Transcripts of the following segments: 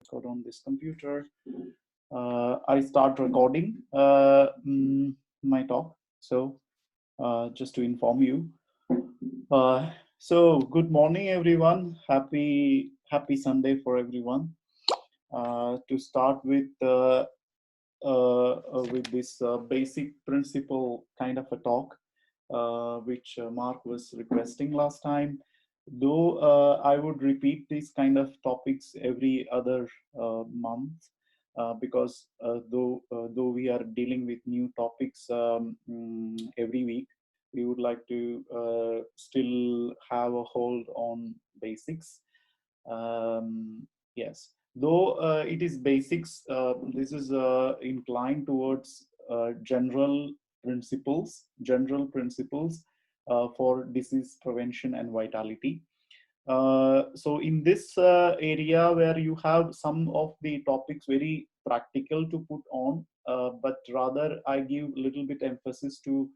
record on this computer. I start recording my talk. So just to inform you. So good morning, everyone. Happy Sunday for everyone. To start with this basic principle kind of a talk, which Mark was requesting last time. Though I would repeat these kind of topics every other month, because though we are dealing with new topics every week, we would like to still have a hold on basics. Yes, though it is basics, this is inclined towards general principles for disease prevention and vitality. So in this area where you have some of the topics very practical to put on, but rather I give little bit emphasis to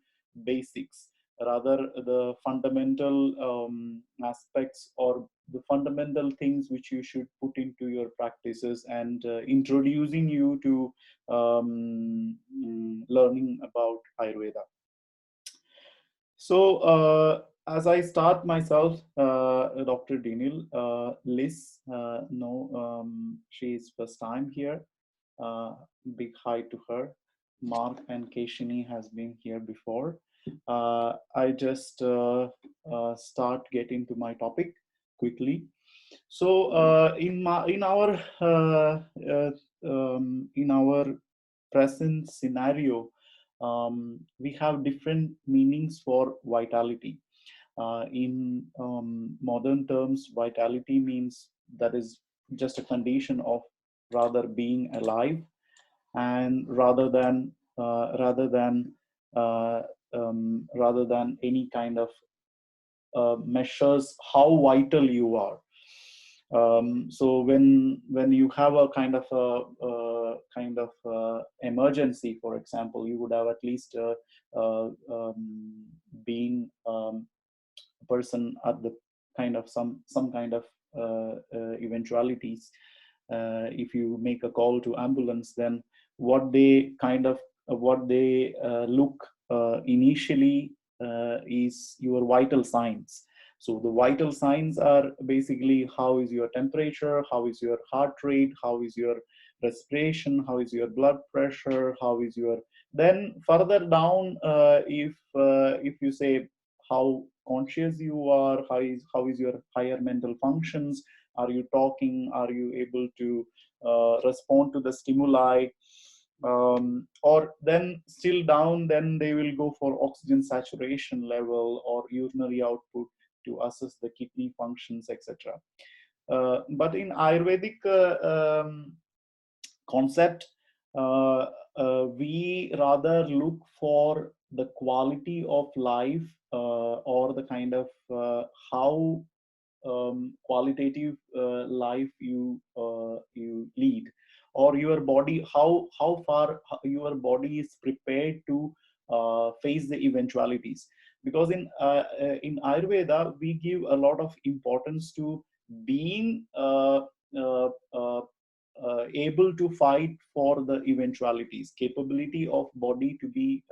basics, rather the fundamental aspects or the fundamental things which you should put into your practices, and introducing you to learning about Ayurveda. So as I start myself, Dr. Dinil, Liz, no, she is first time here. Big hi to her. Mark and Keshini has been here before. I just start getting to my topic quickly. So in our present scenario, we have different meanings for vitality. In modern terms, vitality means that is just a condition of rather being alive, and uh, rather than any kind of measures how vital you are. So when you have a kind of emergency, for example, you would have at least being a person at the kind of some kind of eventualities. If you make a call to ambulance, then what they look initially is your vital signs. So the vital signs are basically how is your temperature, how is your heart rate, how is your respiration, how is your blood pressure, how is your, then further down, if you say how conscious you are, how is your higher mental functions, are you talking, are you able to respond to the stimuli, or then still down, then they will go for oxygen saturation level or urinary output to assess the kidney functions, etc. But in Ayurvedic concept, we rather look for the quality of life, or the kind of how qualitative life you lead, or your body, how far your body is prepared to face the eventualities. Because in Ayurveda, we give a lot of importance to being uh, uh, able to fight for the eventualities, capability of body to be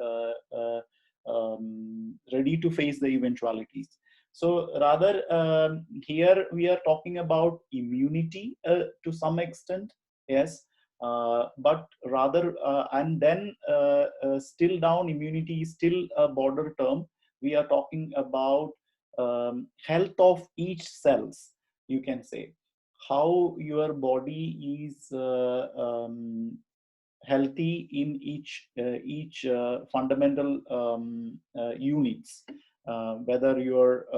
ready to face the eventualities. So rather, here we are talking about immunity to some extent, yes, but rather, and then still down, immunity is still a border term. We are talking about health of each cells, you can say, how your body is healthy in each fundamental units, whether your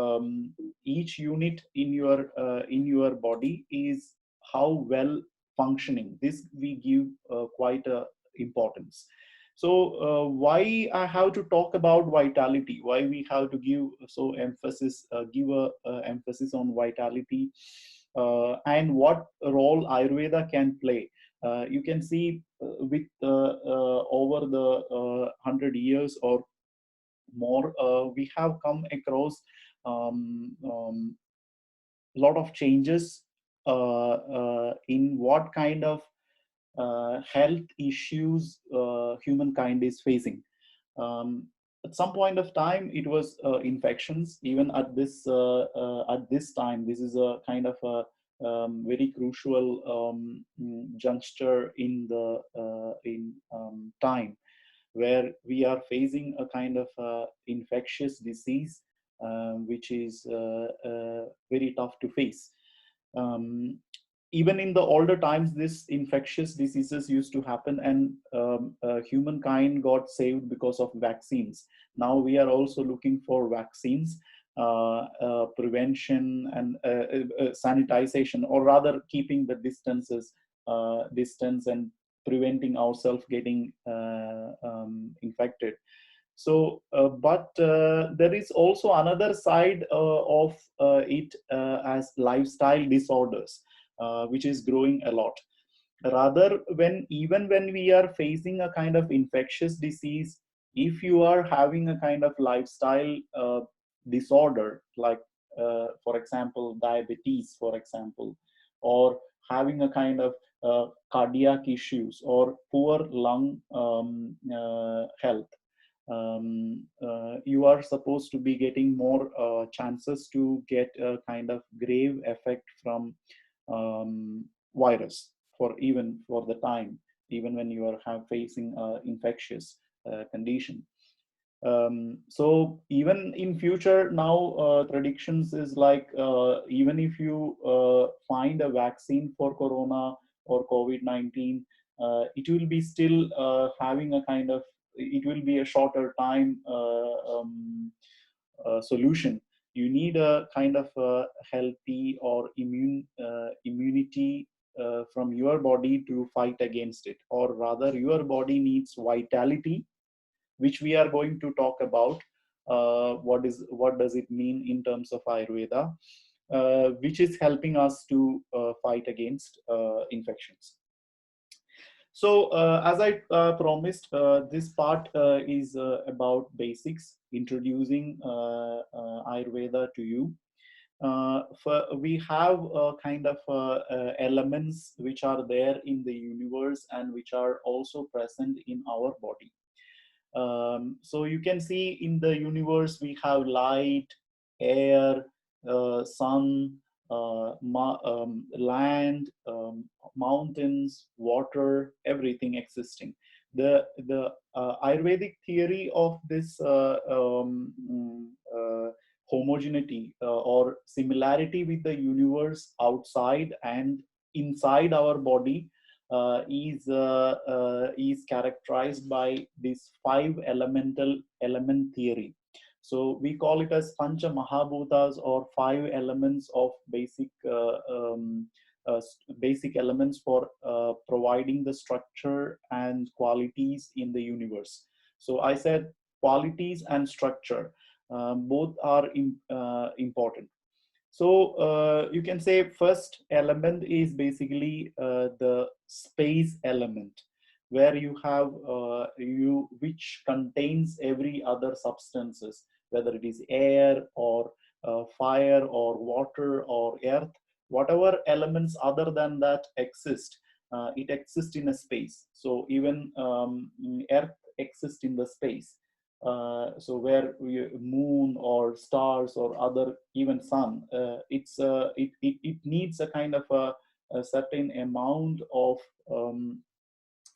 each unit in your body is how well functioning. This we give quite a importance. So why I have to talk about vitality, why we have to give so emphasis, give a emphasis on vitality, and what role Ayurveda can play. You can see with over the 100 years or more, we have come across a lot of changes in what kind of health issues humankind is facing. Um, at some point of time, it was infections. Even at this time, this is a kind of a very crucial juncture in the in time, where we are facing a kind of infectious disease, which is very tough to face. Um, Even in the older times, this infectious diseases used to happen, and humankind got saved because of vaccines. Now we are also looking for vaccines, prevention, and sanitization, or rather keeping the distance and preventing ourselves getting infected. So, but there is also another side of it as lifestyle disorders, which is growing a lot. Rather, even when we are facing a kind of infectious disease, if you are having a kind of lifestyle disorder, like for example diabetes, for example, or having a kind of cardiac issues or poor lung health, you are supposed to be getting more chances to get a kind of grave effect from virus, for even for the time, even when you are facing infectious condition. So even in future now, predictions is like, even if you find a vaccine for corona or COVID-19, it will be still having a kind of, it will be a shorter time solution. You need a kind of healthy or immunity from your body to fight against it, or rather your body needs vitality, which we are going to talk about. What does it mean in terms of Ayurveda, which is helping us to fight against infections. So as I promised, this part is about basics, introducing Ayurveda to you. We have kind of elements which are there in the universe and which are also present in our body. So you can see in the universe we have light, air, sun, land, mountains, water, everything existing. The Ayurvedic theory of this homogeneity or similarity with the universe outside and inside our body is characterized by this five elemental element theory. So we call it as Pancha Mahabhutas, or five elements of basic elements for providing the structure and qualities in the universe. So I said qualities and structure, both are important. So you can say first element is basically the space element, where you have which contains every other substances, whether it is air or fire or water or earth, whatever elements other than that exist, it exists in a space. So even earth exists in the space. So where moon or stars or other, even sun, it needs a kind of a certain amount of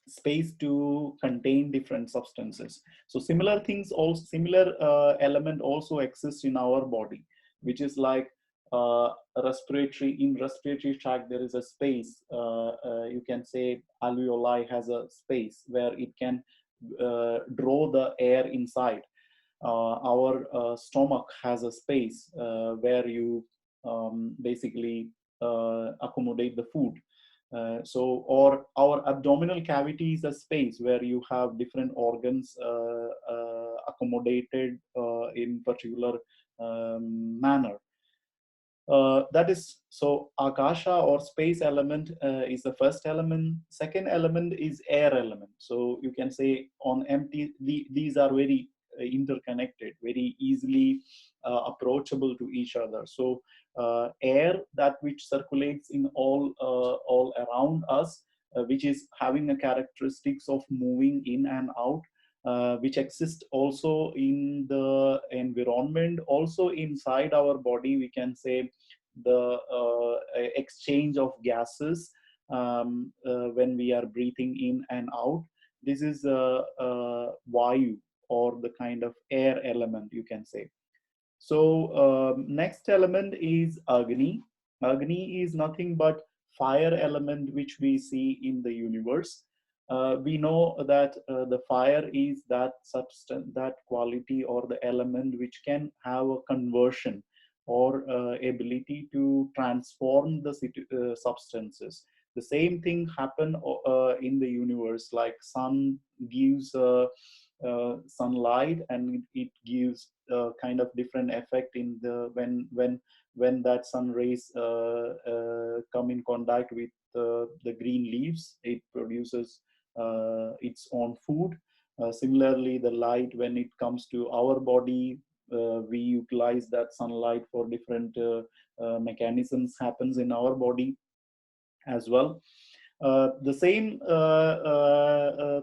space to contain different substances. So similar things, also similar element also exists in our body, which is like in respiratory tract there is a space. You can say alveoli has a space where it can draw the air inside. Our stomach has a space where you basically accommodate the food. Or our abdominal cavity is a space where you have different organs accommodated in particular manner. That is, so akasha or space element is the first element. Second element is air element. So you can say on empty, these are very interconnected, very easily approachable to each other. So air, that which circulates in all around us, which is having a characteristics of moving in and out, which exist also in the environment, also inside our body. We can say the exchange of gases when we are breathing in and out. This is vayu, or the kind of air element, you can say. So next element is Agni. Agni is nothing but fire element which we see in the universe. We know that the fire is that substance, that quality, or the element which can have a conversion or ability to transform the substances. The same thing happen in the universe, like sun gives sunlight, and it gives kind of different effect in the when that sun rays come in contact with the green leaves. It produces its own food. Similarly, the light, when it comes to our body, we utilize that sunlight for different mechanisms happens in our body as well. The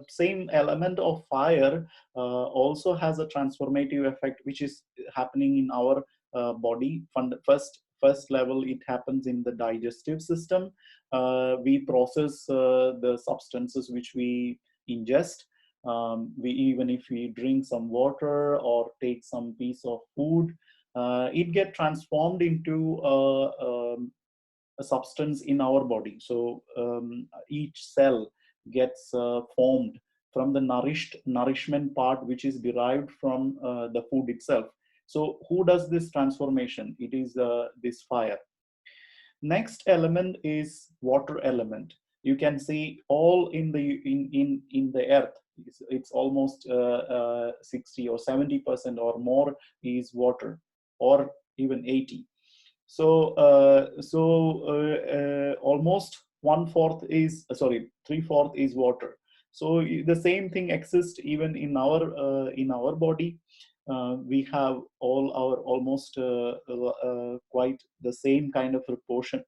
same element of fire also has a transformative effect, which is happening in our body. First level, it happens in the digestive system. We process the substances which we ingest. We, even if we drink some water or take some piece of food, it get transformed into a substance in our body. So each cell gets formed from the nourishment part, which is derived from the food itself. So who does this transformation? It is this fire. Next element is water element. You can see all in the earth, it's almost 60 or 70% or more is water, or even 80. So almost 1/4 is three-fourth is water. So the same thing exists even in our body. We have all our almost quite the same kind of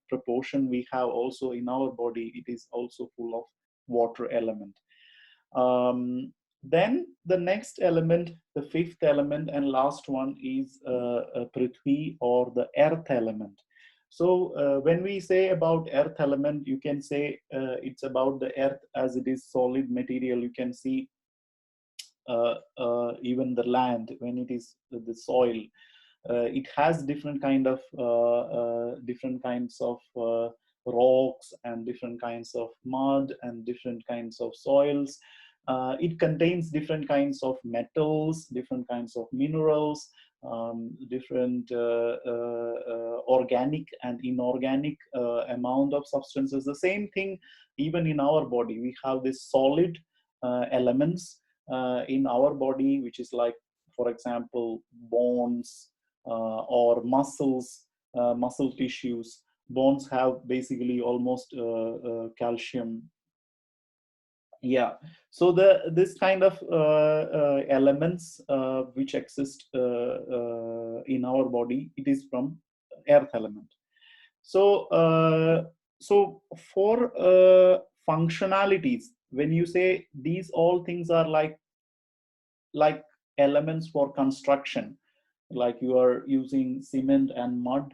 proportion we have also in our body. It is also full of water element. Then the next element, the fifth element and last one, is Prithvi, or the earth element. So when we say about earth element, you can say it's about the earth as it is solid material. You can see even the land, when it is the soil, it has different kinds of rocks, and different kinds of mud, and different kinds of soils. It contains different kinds of metals, different kinds of minerals, different organic and inorganic amount of substances. The same thing even in our body. We have this solid elements in our body, which is like, for example, bones or muscles, muscle tissues. Bones have basically almost calcium. Yeah, so this kind of elements which exist in our body, it is from earth element. So so for functionalities, when you say these all things are like elements for construction, like you are using cement and mud,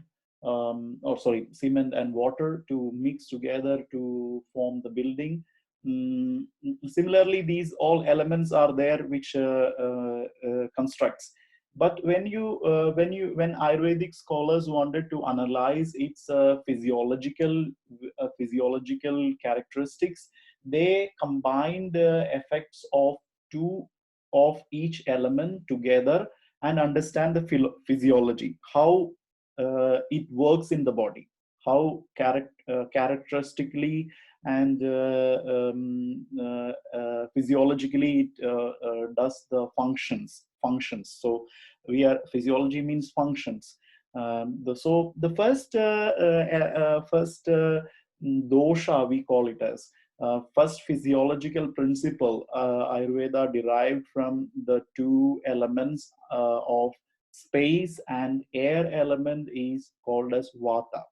cement and water to mix together to form the building. Similarly, these all elements are there which constructs. But when Ayurvedic scholars wanted to analyze its physiological characteristics, they combined the effects of two of each element together and understand the physiology, how it works in the body, how characteristically and physiologically it does the functions. So physiology means functions. So the first dosha, we call it as first physiological principle Ayurveda derived from the two elements of space and air element is called as vata.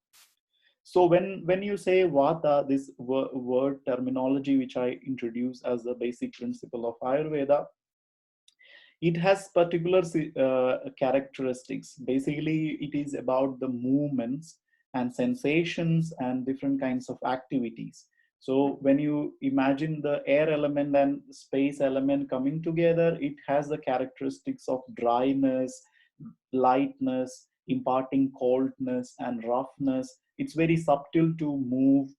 So when you say vata, this word terminology which I introduced as the basic principle of Ayurveda, it has particular characteristics. Basically, it is about the movements and sensations and different kinds of activities. So when you imagine the air element and space element coming together, it has the characteristics of dryness, lightness, imparting coldness and roughness. It's very subtle to move,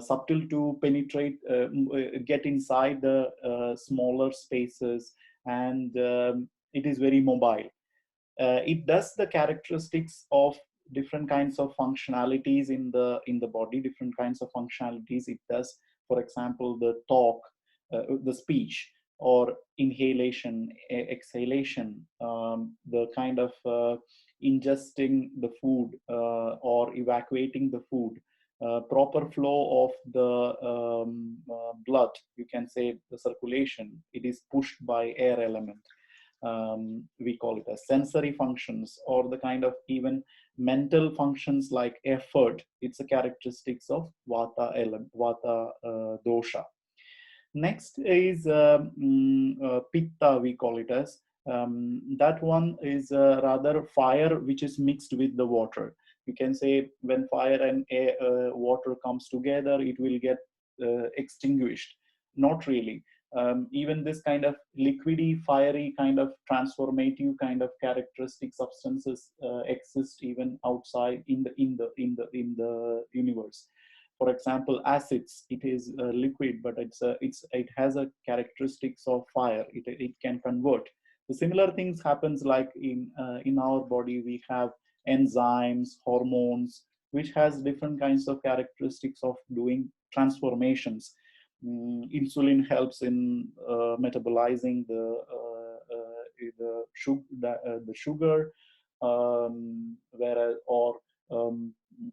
subtle to penetrate, get inside the smaller spaces, and it is very mobile. It does the characteristics of different kinds of functionalities in the body, different kinds of functionalities it does. For example, the talk, the speech, or inhalation, exhalation, the kind of ingesting the food or evacuating the food, proper flow of the blood, you can say the circulation, it is pushed by air element. We call it as sensory functions, or the kind of even mental functions like effort. It's a characteristics of vata element, vata dosha. Next is pitta, we call it as. That one is rather fire which is mixed with the water. You can say when fire and air, water comes together, it will get extinguished. Not really. Even this kind of liquidy, fiery kind of transformative kind of characteristic substances exist even outside in the universe. For example, acids, it is liquid, but it has a characteristics of fire. It can convert. The similar things happens like in our body. We have enzymes, hormones, which has different kinds of characteristics of doing transformations. Insulin helps in metabolizing the sugar, whereas or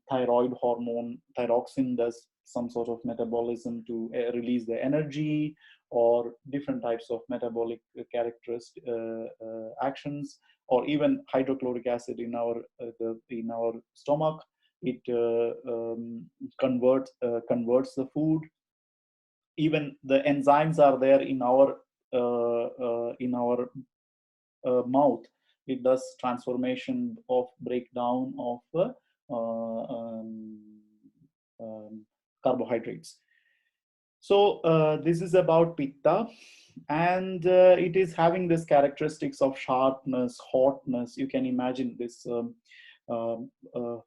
thyroid hormone thyroxine does some sort of metabolism to release the energy, or different types of metabolic characteristic actions, or even hydrochloric acid in our stomach. It converts the food. Even the enzymes are there in our mouth. It does transformation of breakdown of carbohydrates. So this is about pitta, and it is having this characteristics of sharpness, hotness. You can imagine this um, uh,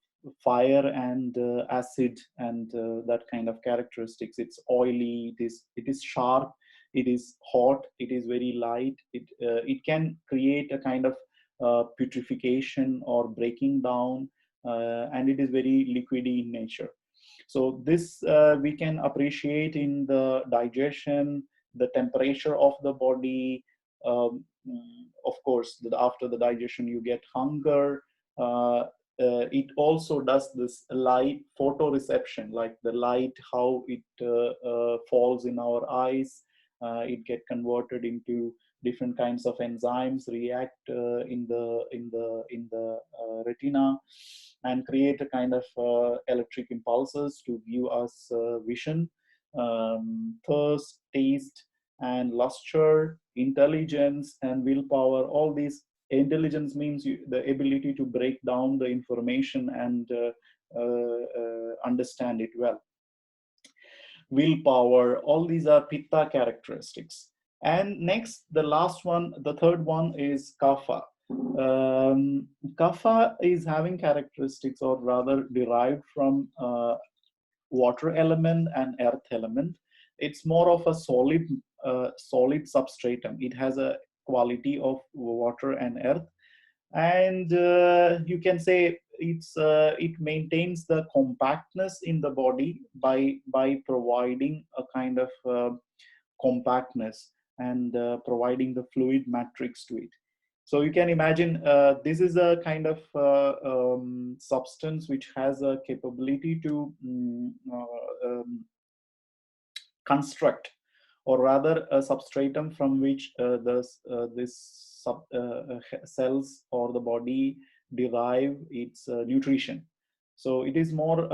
fire and acid and that kind of characteristics. It's oily, it is sharp, it is hot, it is very light. It can create a kind of putrefaction or breaking down, and it is very liquidy in nature. So this we can appreciate in the digestion, the temperature of the body. Of course, after the digestion, you get hunger. It also does this light photoreception, like the light, how it falls in our eyes. It get converted into different kinds of enzymes, react in the retina, and create a kind of electric impulses to give us vision, thirst, taste, and luster, intelligence, and willpower. All these, intelligence means the ability to break down the information and understand it well. Willpower, all these are pitta characteristics. And next, the last one, the third one is kapha. Kapha is having characteristics, or rather derived from water element and earth element. It's more of a solid substratum. It has a quality of water and earth, and you can say it maintains the compactness in the body by providing a kind of compactness and providing the fluid matrix to it. So you can imagine this is a kind of substance which has a capability to construct, or rather a substratum from which this cells or the body derive its nutrition. So it is more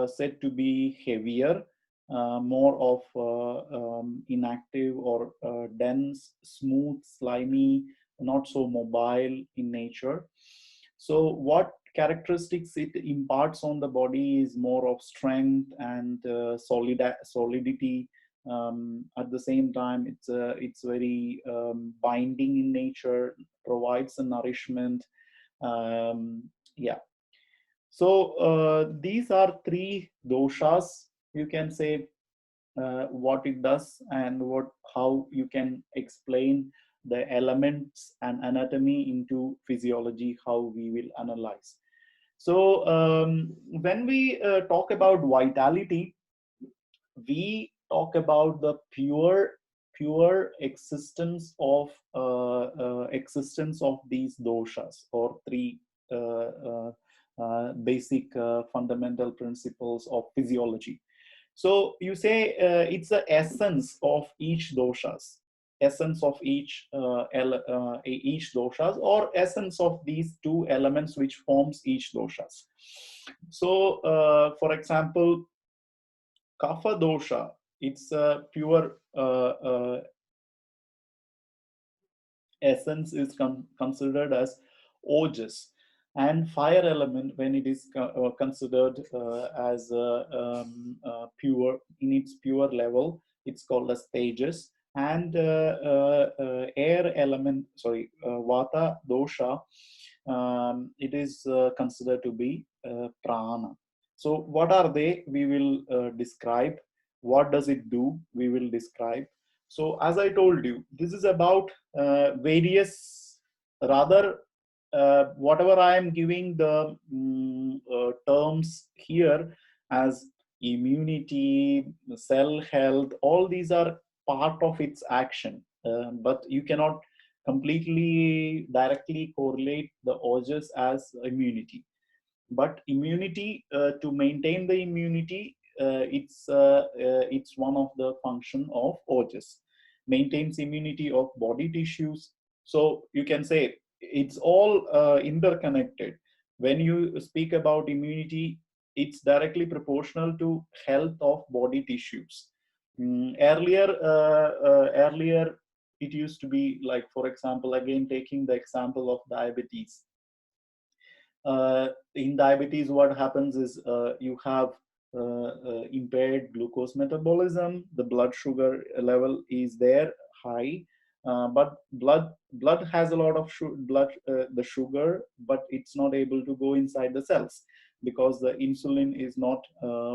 said to be heavier, more of inactive or dense, smooth, slimy, not so mobile in nature. So what characteristics it imparts on the body is more of strength and solidity. At the same time, it's very binding in nature, provides a nourishment. Yeah. So these are three doshas, you can say, what it does and how you can explain the elements and anatomy into physiology, how we will analyze. So when we talk about vitality, we talk about the pure existence of these doshas, or three basic fundamental principles of physiology. So you say it's the essence of each doshas, essence of each doshas, or essence of these two elements which forms each doshas. So for example, kapha dosha, it's a pure essence is considered as ojas, and fire element, when it is considered as pure in its pure level, it's called as tejas. And air element, sorry, vata dosha, it is considered to be prana. So what are they? We will describe. What does it do? We will describe. So as I told you, this is about various, rather whatever I am giving the terms here as immunity, cell health, all these are part of its action, but you cannot completely directly correlate the ojas as immunity. But immunity, to maintain the immunity, it's one of the function of ojas, maintains immunity of body tissues. So you can say it's all interconnected. When you speak about immunity, it's directly proportional to health of body tissues. Earlier it used to be like, for example, again taking the example of diabetes. In diabetes, what happens is you have impaired glucose metabolism. The blood sugar level is there high, but blood has a lot of the sugar, but it's not able to go inside the cells because the insulin is not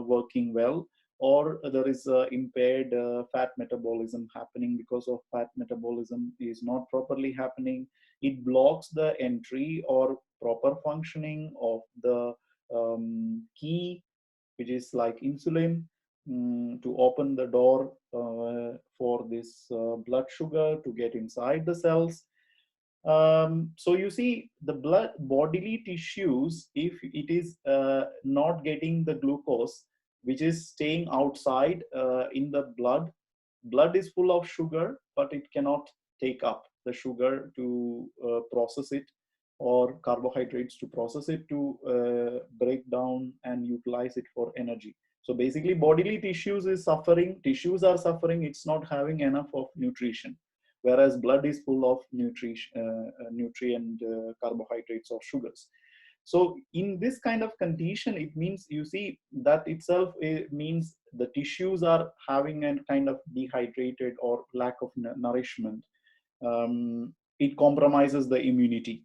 working well, or there is impaired fat metabolism happening. Because of fat metabolism is not properly happening, it blocks the entry or proper functioning of the key, which is like insulin, to open the door for this blood sugar to get inside the cells. So you see, the blood bodily tissues, if it is not getting the glucose, which is staying outside in the blood is full of sugar, but it cannot take up the sugar to process it, or carbohydrates to process it, to break down and utilize it for energy. So basically bodily tissues are suffering, it's not having enough of nutrition, whereas blood is full of nutrient, carbohydrates or sugars. So in this kind of condition, it means, you see, that itself means the tissues are having a kind of dehydrated or lack of nourishment. It compromises the immunity.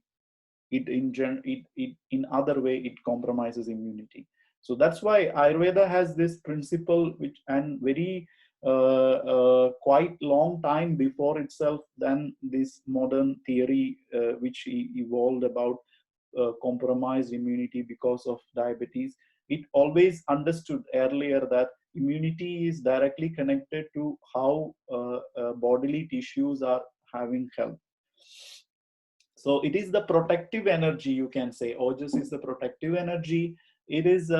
In other way, it compromises immunity. So that's why Ayurveda has this principle, which, and very quite long time before itself than this modern theory which evolved about compromised immunity because of diabetes. It always understood earlier that immunity is directly connected to how bodily tissues are having health. So it is the protective energy, you can say. Ojas is the protective energy. It is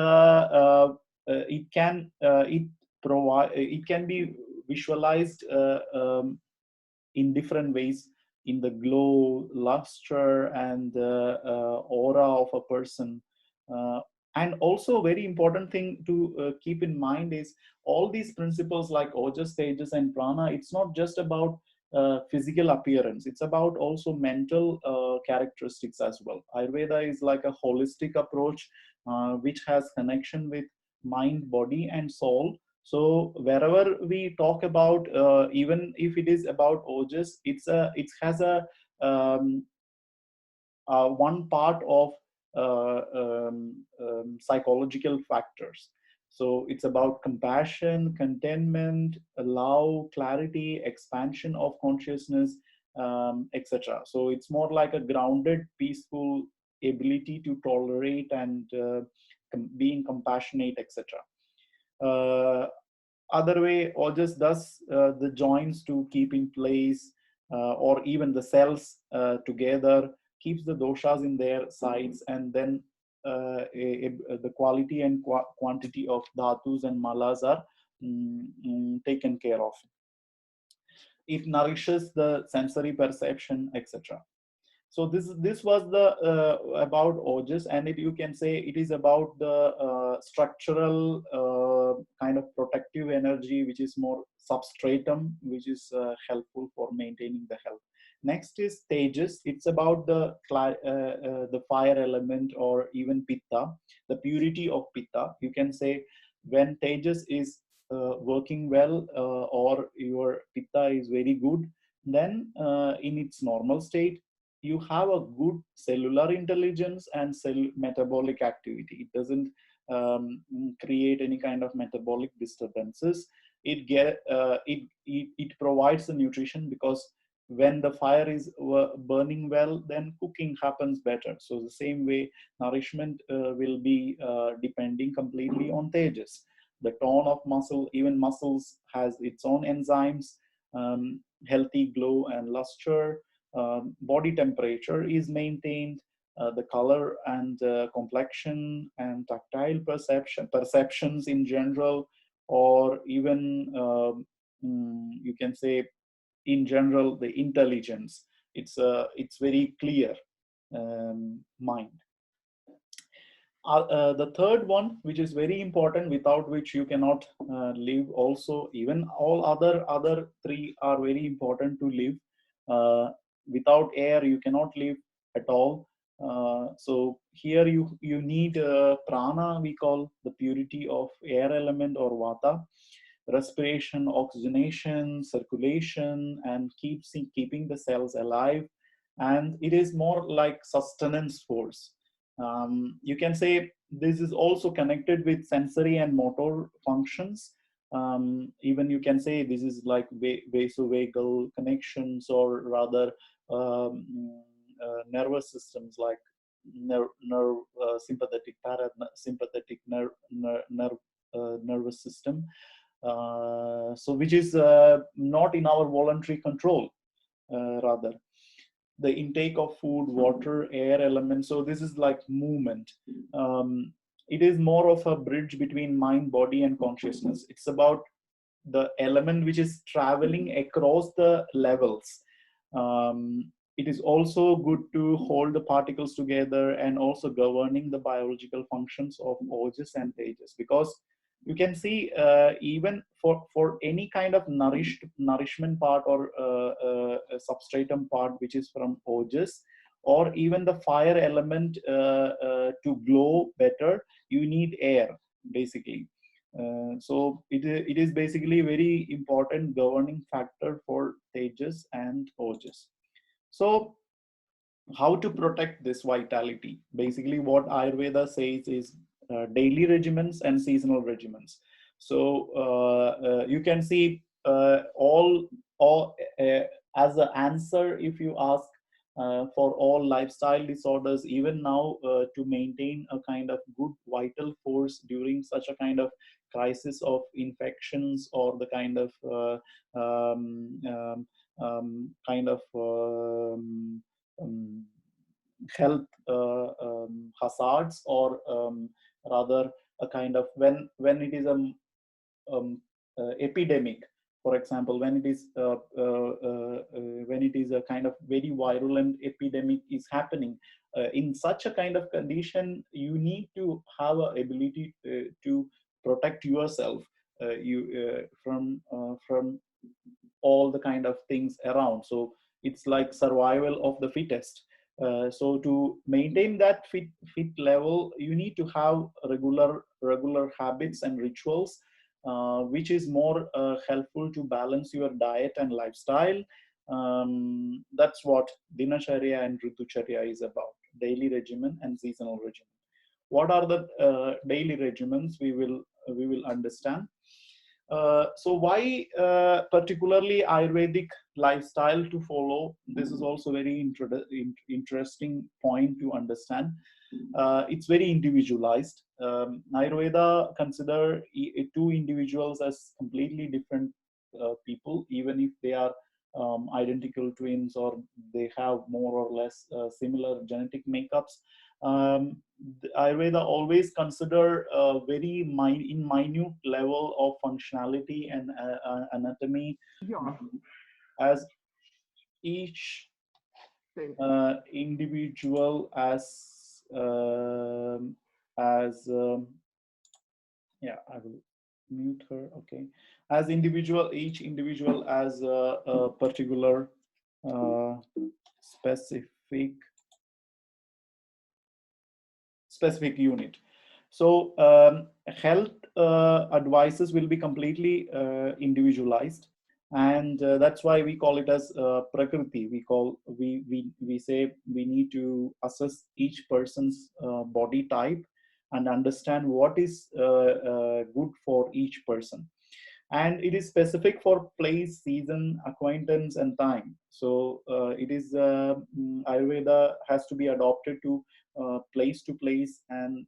it provide, it can be visualized in different ways, in the glow, luster, and the aura of a person. Uh, and also, very important thing to keep in mind is all these principles like ojas, tejas, and prana. It's not just about physical appearance. It's about also mental characteristics as well. Ayurveda is like a holistic approach which has connection with mind, body, and soul. So wherever we talk about, even if it is about ojas, it has a one part of psychological factors. So it's about compassion, contentment, allow, clarity, expansion of consciousness, etc. So it's more like a grounded, peaceful ability to tolerate and being compassionate, etc. Other way, or just does the joints to keep in place, or even the cells together, keeps the doshas in their sides, and then the quality and quantity of dhatus and malas are taken care of. It nourishes the sensory perception, etc. So this was the about ojas, and you can say it is about the structural kind of protective energy, which is more substratum, which is helpful for maintaining the health. Next is tejas. It's about the fire element, or even pitta, the purity of pitta. You can say when tejas is working well, or your pitta is very good, then in its normal state you have a good cellular intelligence and cell metabolic activity. It doesn't create any kind of metabolic disturbances. It provides the nutrition, because when the fire is burning well, then cooking happens better. So the same way, nourishment will be depending completely on tejas. The tone of muscle, even muscles has its own enzymes, healthy glow and luster. Body temperature is maintained, the color and complexion and tactile perceptions in general, or even you can say in general the intelligence. It's very clear mind. The third one, which is very important, without which you cannot live also, even all other three are very important to live. Without air you cannot live at all. So here you need prana, we call the purity of air element, or vata, respiration, oxygenation, circulation, and keeping the cells alive. And it is more like sustenance force. You can say this is also connected with sensory and motor functions. Even you can say this is like vasovagal connections, or rather nervous systems, like sympathetic, parasympathetic nervous system. So which is not in our voluntary control, rather the intake of food, water, air elements. So this is like movement. It is more of a bridge between mind, body, and consciousness. It's about the element which is traveling across the levels. It is also good to hold the particles together, and also governing the biological functions of ojas and tejas, because you can see even for any kind of nourishment part, or substratum part, which is from ojas, or even the fire element, to glow better, you need air, basically. So it is basically very important governing factor for tejas and ojas. So how to protect this vitality? Basically, what Ayurveda says is daily regimens and seasonal regimens. So you can see all as an answer, if you ask for all lifestyle disorders, even now, to maintain a kind of good vital force during such a kind of crisis of infections, or the kind of kind of um, health hazards, or rather a kind of when it is a epidemic, for example, when it is a kind of very virulent epidemic is happening, in such a kind of condition, you need to have a ability to protect yourself from all the kind of things around. So it's like survival of the fittest. So to maintain that fit level, you need to have regular habits and rituals, which is more helpful to balance your diet and lifestyle. That's what Dinacharya and Ritucharya is about: daily regimen and seasonal regimen. What are the daily regimens? We will understand. So why particularly Ayurvedic lifestyle to follow? This is also very interesting point to understand. It's very individualized. Ayurveda consider two individuals as completely different people, even if they are identical twins or they have more or less similar genetic makeups. Ayurveda always consider a very minute level of functionality and anatomy, as each individual yeah, I will mute her. Okay, as each individual as a particular specific unit. So health advices will be completely individualized, and that's why we call it as prakriti. We say we need to assess each person's body type and understand what is good for each person. And it is specific for place, season, acquaintance, and time. So it is Ayurveda has to be adopted to place, and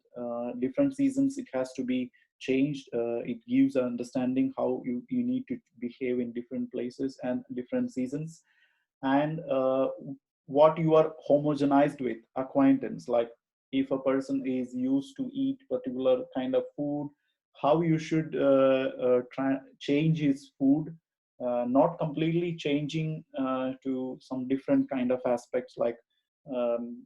different seasons it has to be changed. It gives an understanding how you need to behave in different places and different seasons, and what you are homogenized with, acquaintance, like if a person is used to eat particular kind of food, how you should change his food, not completely changing to some different kind of aspects, like um,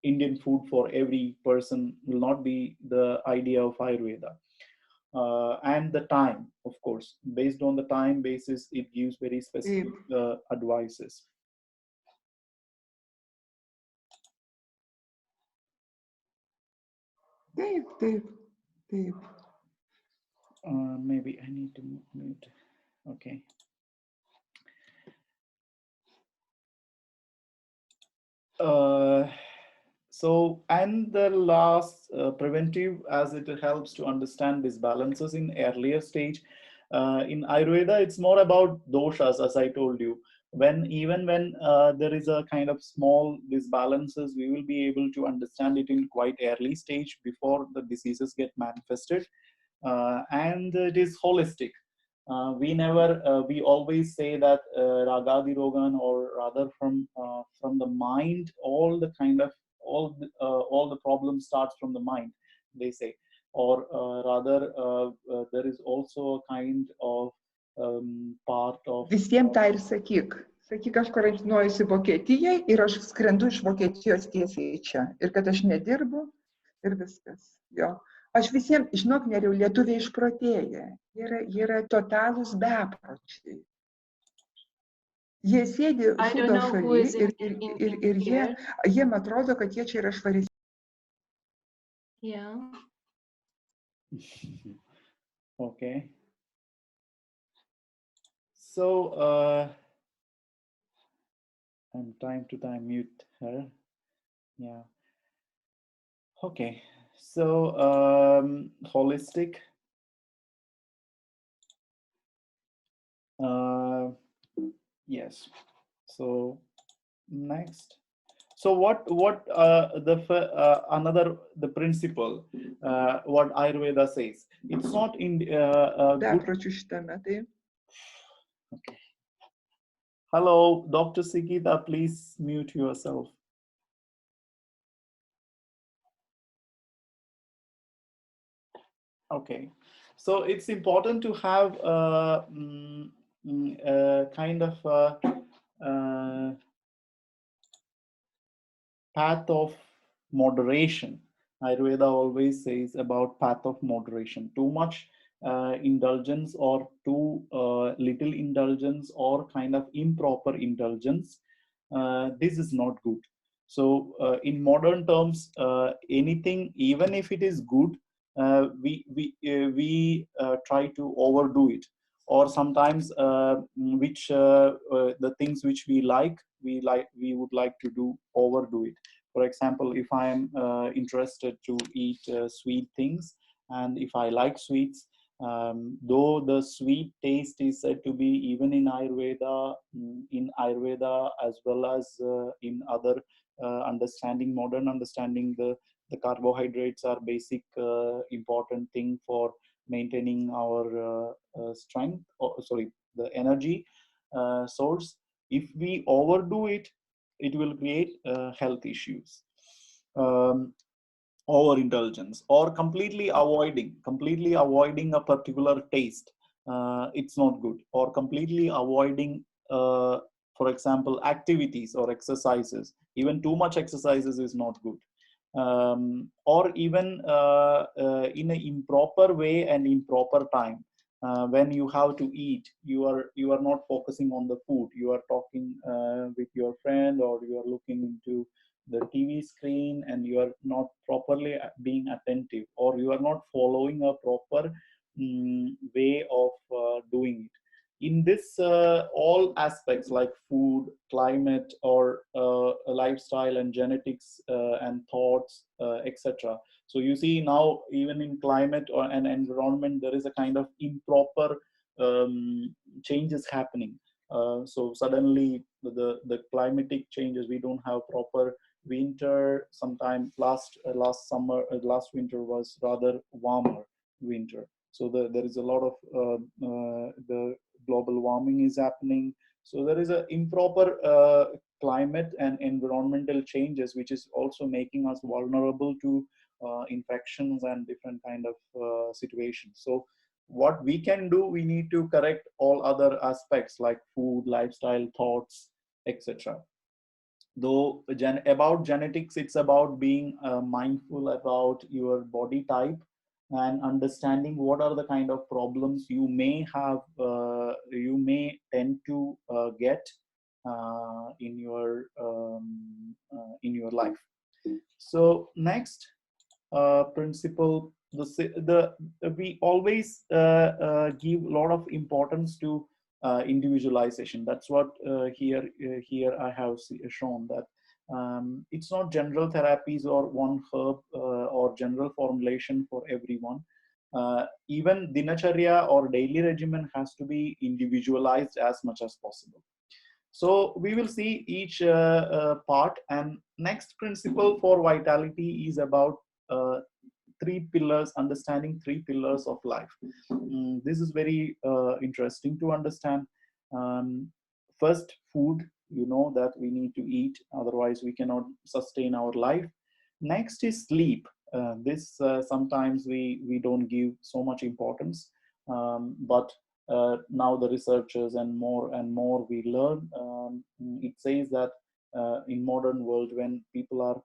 Indian food for every person will not be the idea of Ayurveda. And the time, of course, based on the time basis, it gives very specific advices. Maybe I need to mute. Okay. So, and the last, preventive, as it helps to understand disbalances in earlier stage. In Ayurveda, it's more about doshas, as I told you. Even when there is a kind of small disbalances, we will be able to understand it in quite early stage before the diseases get manifested. And it is holistic. We always say that ragadi rogan, or rather from the mind, all the problems starts from the mind, they say. Or rather, there is also a kind of part of. Visiems tą ir sakyk. Sakyk, aš karantinuojuosi Vokietijai ir aš skrendu iš Vokietijos tiesiai čia. Ir kad aš nedirbu ir viskas. Jo. Aš visiems, žinok, neriau, lietuviai išprotėję. Jie yra totalūs bepročiai. Jie sėdi šūdo šaly ir jiem atrodo, kad jie čia yra švaresni. Yeah. Okay. So I'm time to time mute her. Yeah. Okay. So holistic. Yes. So next. So what the principle what Ayurveda says, it's not in Bepročių šitame, tai. Okay. Hello, Dr. Sikita, please mute yourself. Okay. So it's important to have kind of path of moderation. Ayurveda always says about path of moderation. Too much indulgence or too little indulgence or kind of improper indulgence, this is not good. So in modern terms, anything, even if it is good, we try to overdo it, or sometimes the things which we would like to do overdo it. For example, if I am interested to eat sweet things, and if I like sweets, though the sweet taste is said to be even in Ayurveda as well as in other modern understanding, the carbohydrates are basic important thing for maintaining our strength, or sorry, the energy source. If we overdo it, it will create health issues. Um, Overindulgence or completely avoiding a particular taste, it's not good. Or completely avoiding for example activities or exercises, even too much exercises is not good. Or even in an improper way and improper time. When you have to eat, you are not focusing on the food, you are talking with your friend, or you are looking into the TV screen, and you are not properly being attentive, or you are not following a proper way of doing it. In this all aspects like food, climate, or lifestyle and genetics and thoughts, etc. So you see now, even in climate or an environment, there is a kind of improper changes happening. So suddenly the climatic changes, we don't have proper winter. Sometime last summer, last winter was rather warmer winter. So there is a lot of the global warming is happening. So there is a improper climate and environmental changes, which is also making us vulnerable to infections and different kind of situations. So what we can do, we need to correct all other aspects like food, lifestyle, thoughts, etc. Though about genetics, it's about being mindful about your body type and understanding what are the kind of problems you may tend to get in your life. So next principle, we always give a lot of importance to individualization. That's what here I have shown that it's not general therapies or one herb or general formulation for everyone. Even dinacharya or daily regimen has to be individualized as much as possible. So we will see each part. And next principle for vitality is about three pillars, understanding three pillars of life. This is very interesting to understand. First, food, you know that we need to eat, otherwise we cannot sustain our life. Next is sleep. This sometimes we don't give so much importance, but now the researchers and more we learn, it says that in modern world, when people are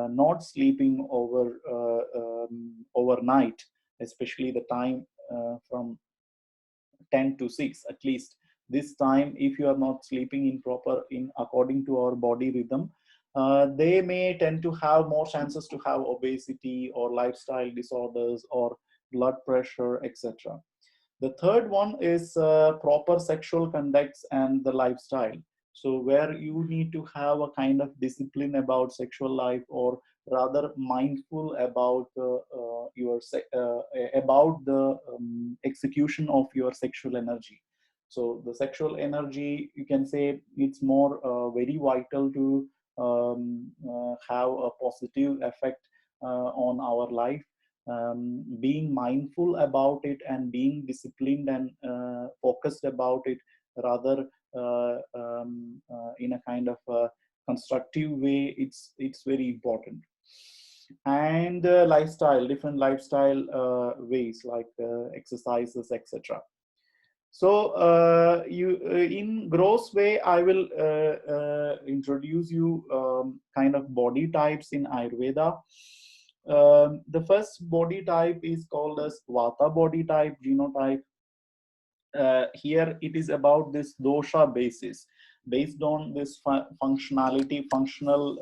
not sleeping overnight, especially the time from 10 to 6 at least, this time, if you are not sleeping in according to our body rhythm, they may tend to have more chances to have obesity or lifestyle disorders or blood pressure, etc. The third one is proper sexual conducts and the lifestyle. So where you need to have a kind of discipline about sexual life, or rather mindful about about the execution of your sexual energy. So the sexual energy, you can say, it's more very vital to have a positive effect on our life. Being mindful about it and being disciplined and focused about it, rather in a kind of constructive way, it's very important. and lifestyle, different lifestyle ways like exercises, etc. So in gross way, I will introduce you kind of body types in Ayurveda. The first body type is called as Vata body type, genotype. Here it is about this dosha basis, based on this functionality, functional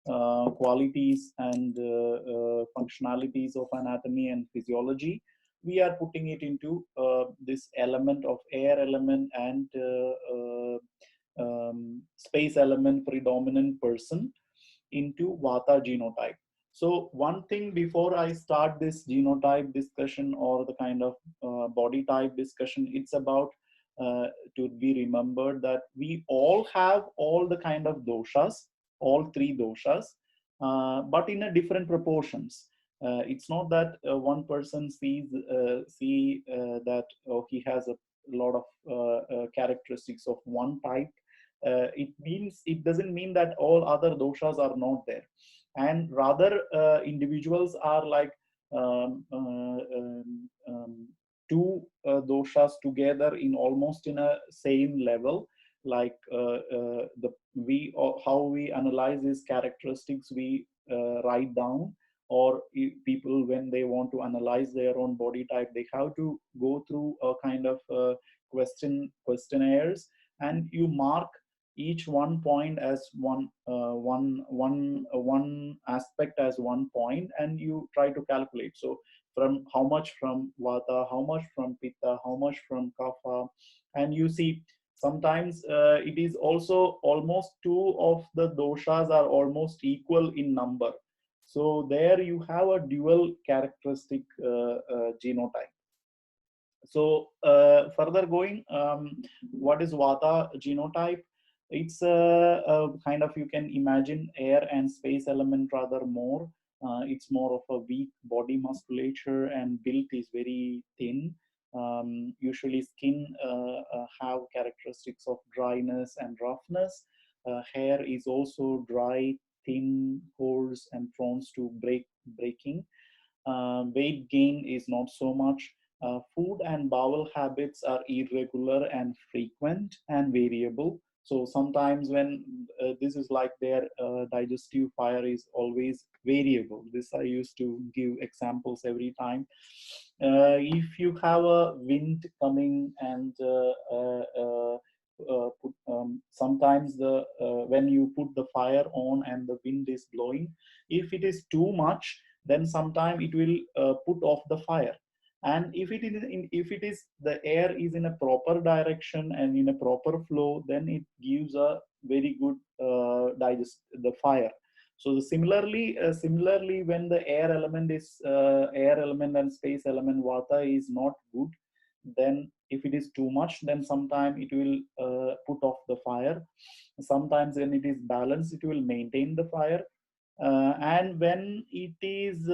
qualities and functionalities of anatomy and physiology. We are putting it into this element of air element and space element predominant person into Vata genotype. So one thing before I start this genotype discussion or the kind of body type discussion, it's about to be remembered that we all have all the kind of doshas, all three doshas, but in a different proportions. It's not that one person see that he has a lot of characteristics of one type. It doesn't mean that all other doshas are not there, and rather individuals are like two doshas together in almost in a same level, like the we or how we analyze these characteristics, we write down, or people when they want to analyze their own body type, they have to go through a kind of questionnaires, and you mark each one point as one aspect as one point, and you try to calculate. So from how much from vata, how much from pitta, how much from kapha, and you see sometimes it is also almost two of the doshas are almost equal in number. So there you have a dual characteristic genotype. So further going, what is Vata genotype? It's a kind of, you can imagine air and space element rather more. It's more of a weak body musculature, and build is very thin. Usually skin have characteristics of dryness and roughness. Hair is also dry, thin, coarse, and prone to breaking. Weight gain is not so much. Food and bowel habits are irregular and frequent and variable. So sometimes when this is like their digestive fire is always variable. This I used to give examples every time. If you have a wind coming and sometimes the when you put the fire on and the wind is blowing, if it is too much, then sometime it will put off the fire. And if it is the air is in a proper direction and in a proper flow, then it gives a very good digest the fire. So similarly when the air element and space element vata is not good, then if it is too much, then sometime it will put off the fire. Sometimes when it is balanced, it will maintain the fire. And when it is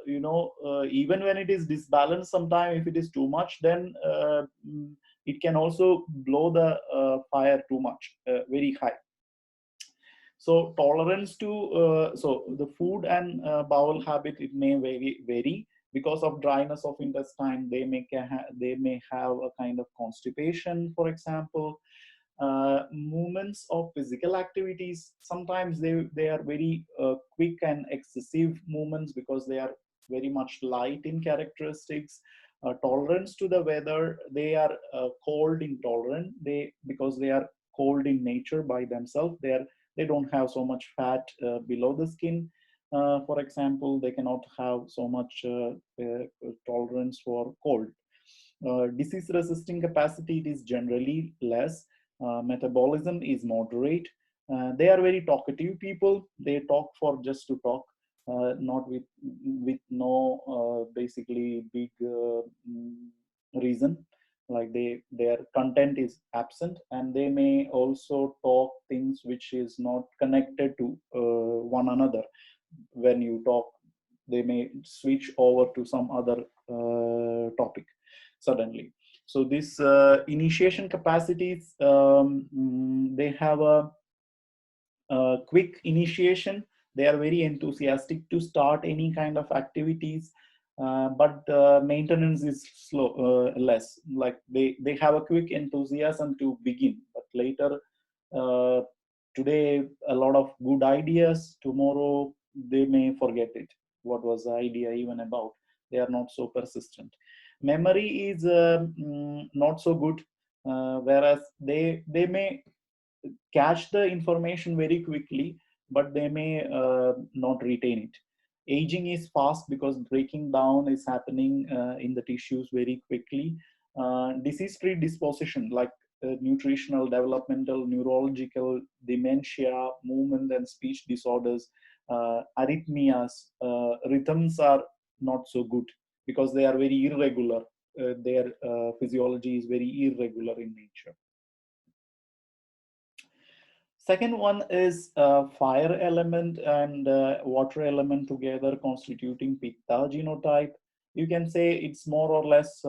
even when it is disbalanced, sometime if it is too much, then it can also blow the fire too much, very high. So tolerance to so the food and bowel habit, it may vary because of dryness of intestine. They may have a kind of constipation, for example. Movements of physical activities, sometimes they are very quick and excessive movements because they are very much light in characteristics. Tolerance to the weather, they are cold intolerant, because they are cold in nature by themselves. They don't have so much fat below the skin. For example, they cannot have so much tolerance for cold. Disease resisting capacity, it is generally less. Metabolism is moderate. They are very talkative people. They talk for just to talk, not with no basically big reason. Like their content is absent, and they may also talk things which is not connected to one another. When you talk, they may switch over to some other topic suddenly. So this initiation capacities, they have a quick initiation. They are very enthusiastic to start any kind of activities, but maintenance is slow, less. Like they have a quick enthusiasm to begin, but later, uh, today a lot of good ideas, tomorrow they may forget it. What was the idea even about? They are not so persistent. Memory is not so good, whereas they may catch the information very quickly, but they may not retain it. Aging is fast because breaking down is happening in the tissues very quickly. Disease predisposition, like nutritional, developmental, neurological, dementia, movement and speech disorders, arrhythmias, rhythms are not so good because they are very irregular. Their physiology is very irregular in nature. Second one is fire element and water element together constituting Pitta genotype. You can say it's more or less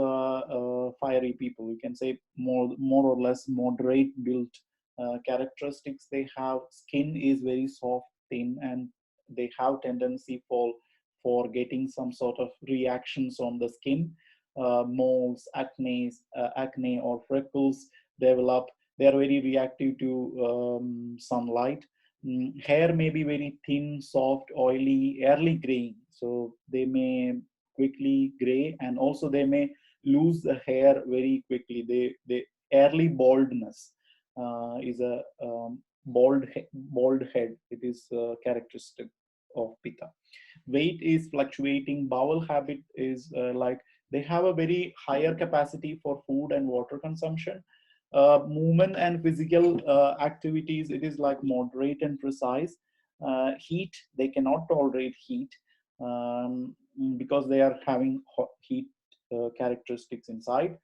fiery people. You can say more or less moderate built characteristics. They have skin is very soft, thin, and they have tendency for getting some sort of reactions on the skin. Moles, acne or freckles develop. They are very reactive to sunlight. Hair may be very thin, soft, oily, early graying. So they may quickly gray, and also they may lose the hair very quickly. They early baldness is a bald head. It is characteristic of Pitta. Weight is fluctuating. Bowel habit is like they have a very higher capacity for food and water consumption. Movement and physical activities, it is like moderate and precise. Heat, they cannot tolerate heat, because they are having heat characteristics inside.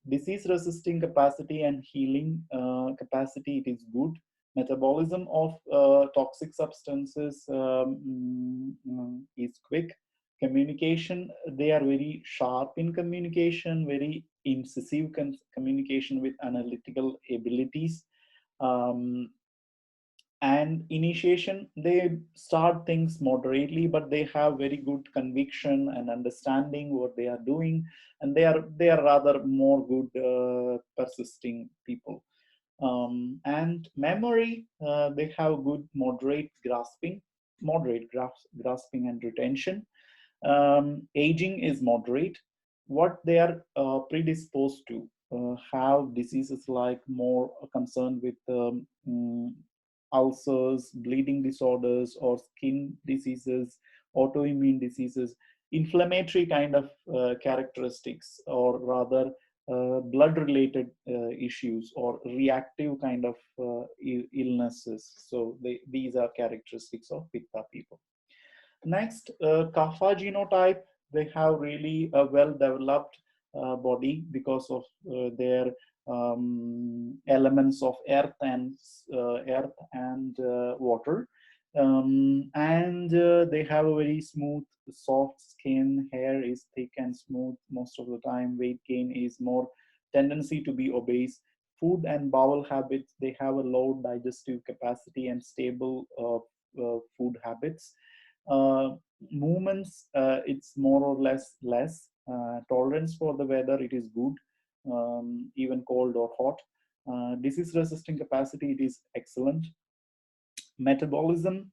Disease resisting capacity and healing capacity, it is good. Metabolism of toxic substances is quick. Communication, they are very sharp in communication, very incisive communication with analytical abilities. Um, and initiation, they start things moderately, but they have very good conviction and understanding what they are doing, and they are rather more good persisting people. And memory, they have good grasping and retention. Aging is moderate. What they are predisposed to have diseases like more concerned with ulcers, bleeding disorders, or skin diseases, autoimmune diseases, inflammatory kind of characteristics, or rather blood related issues or reactive kind of illnesses. So these are characteristics of Pitta people. Next, Kapha genotype, they have really a well developed body because of their elements of earth and water. And they have a very smooth, soft skin. Hair is thick and smooth most of the time. Weight gain is more tendency to be obese. Food and bowel habits, they have a low digestive capacity and stable food habits. uh, Movements, it's more or less. Tolerance for the weather, it is good, even cold or hot. Disease resisting capacity, it is excellent. Metabolism,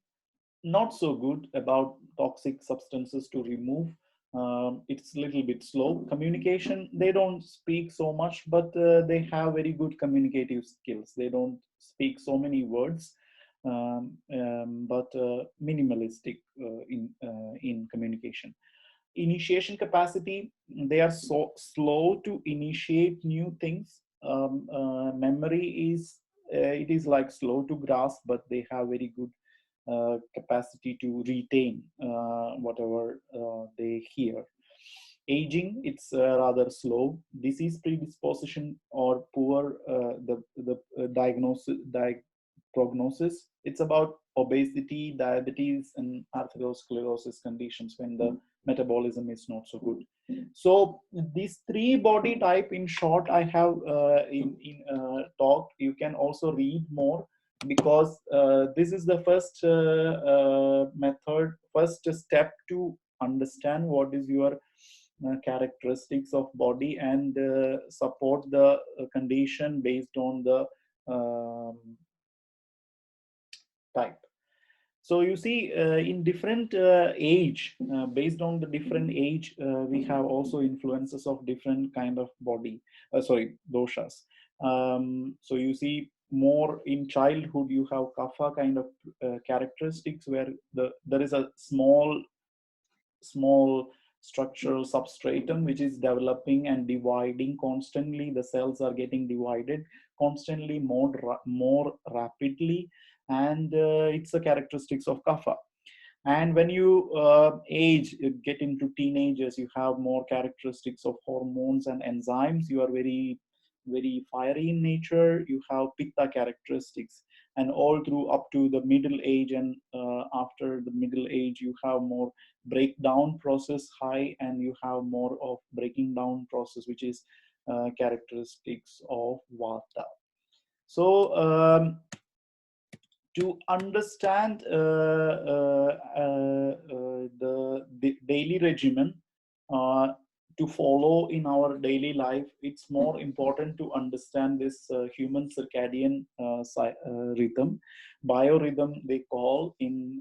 not so good about toxic substances to remove. It's a little bit slow. Communication, they don't speak so much, but they have very good communicative skills. They don't speak so many words, but minimalistic in communication. Initiation capacity, they are so slow to initiate new things. Memory is it is like slow to grasp, but they have very good capacity to retain whatever they hear. Aging, it's rather slow. Disease predisposition or poor prognosis. It's about obesity, diabetes, and atherosclerosis conditions when the metabolism is not so good. So these three body type, in short, I have in talked. You can also read more. because this is the first method, first step to understand what is your characteristics of body, and support the condition based on the um, type. So you see, in different age, based on the different age, we have also influences of different kind of body, sorry, doshas. So you see, more in childhood, you have kapha kind of characteristics, where there is a small structural substratum which is developing and dividing constantly. The cells are getting divided constantly, more rapidly, and it's the characteristics of kapha. And when you age, get into teenagers, you have more characteristics of hormones and enzymes. You are very fiery in nature. You have pitta characteristics, and all through up to the middle age, and after the middle age, you have more breakdown process high, and you have more of breaking down process, which is characteristics of vata. So to understand the daily regimen to follow in our daily life, it's more important to understand this human circadian rhythm, biorhythm they call in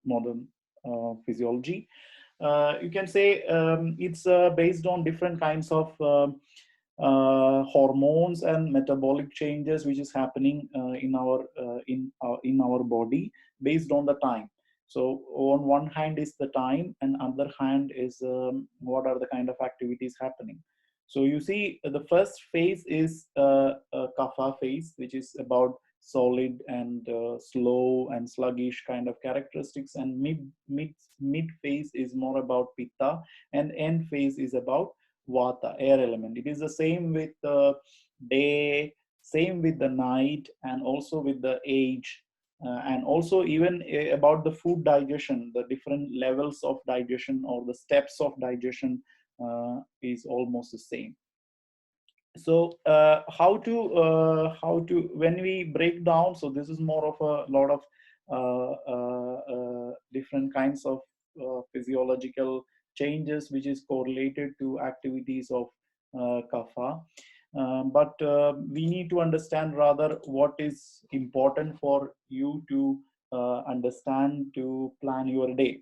modern physiology. You can say it's based on different kinds of hormones and metabolic changes which is happening in our body based on the time. So on one hand is the time, and other hand is what are the kind of activities happening. So you see, the first phase is kapha phase, which is about solid and slow and sluggish kind of characteristics, and mid phase is more about pitta, and end phase is about vata, air element. It is the same with the day, same with the night, and also with the age, and also even about the food digestion. The different levels of digestion or the steps of digestion is almost the same. So how to when we break down, so this is more of a lot of different kinds of physiological changes which is correlated to activities of kapha. But we need to understand rather what is important for you to understand to plan your day.